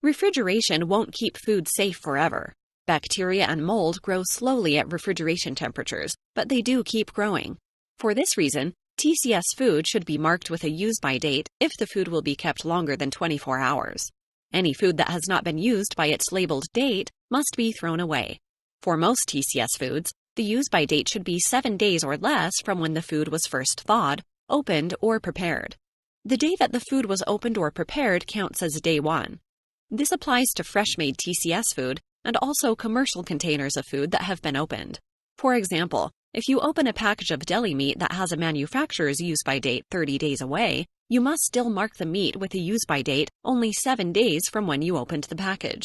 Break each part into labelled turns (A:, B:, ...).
A: Refrigeration won't keep food safe forever. Bacteria and mold grow slowly at refrigeration temperatures, but they do keep growing. For this reason, TCS food should be marked with a use-by date if the food will be kept longer than 24 hours. Any food that has not been used by its labeled date must be thrown away. For most TCS foods, the use-by date should be 7 days or less from when the food was first thawed, opened, or prepared. The day that the food was opened or prepared counts as day 1. This applies to fresh-made TCS food and also commercial containers of food that have been opened. For example, if you open a package of deli meat that has a manufacturer's use-by date 30 days away, you must still mark the meat with a use-by date only 7 days from when you opened the package.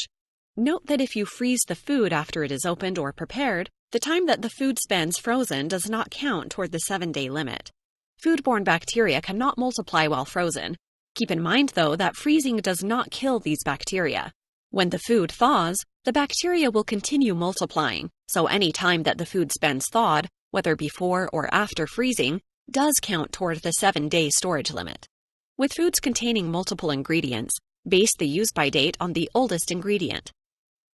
A: Note that if you freeze the food after it is opened or prepared, the time that the food spends frozen does not count toward the 7-day limit. Foodborne bacteria cannot multiply while frozen. Keep in mind, though, that freezing does not kill these bacteria. When the food thaws, the bacteria will continue multiplying, so any time that the food spends thawed, whether before or after freezing, does count toward the 7-day storage limit. With foods containing multiple ingredients, base the use-by date on the oldest ingredient.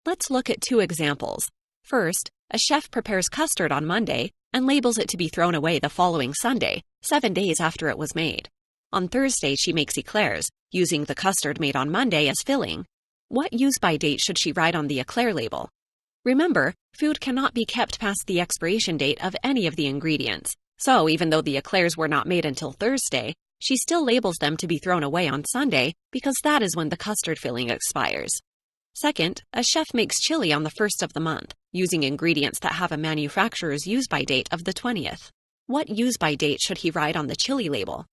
A: Let's look at 2 examples. First, a chef prepares custard on Monday and labels it to be thrown away the following Sunday, 7 days after it was made. On Thursday, she makes eclairs, using the custard made on Monday as filling. What use-by date should she write on the eclair label? Remember, food cannot be kept past the expiration date of any of the ingredients, so even though the eclairs were not made until Thursday, she still labels them to be thrown away on Sunday because that is when the custard filling expires. Second, a chef makes chili on the 1st of the month, using ingredients that have a manufacturer's use-by date of the 20th. What use-by date should he write on the chili label?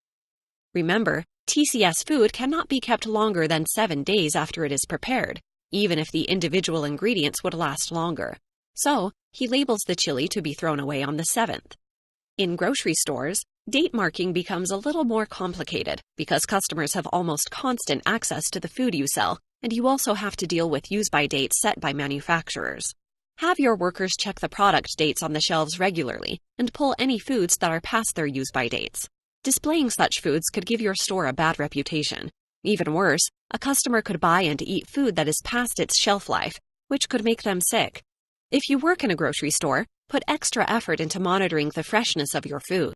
A: Remember, TCS food cannot be kept longer than 7 days after it is prepared, even if the individual ingredients would last longer. So, he labels the chili to be thrown away on the 7th. In grocery stores, date marking becomes a little more complicated because customers have almost constant access to the food you sell, and you also have to deal with use-by dates set by manufacturers. Have your workers check the product dates on the shelves regularly and pull any foods that are past their use-by dates. Displaying such foods could give your store a bad reputation. Even worse, a customer could buy and eat food that is past its shelf life, which could make them sick. If you work in a grocery store, put extra effort into monitoring the freshness of your food.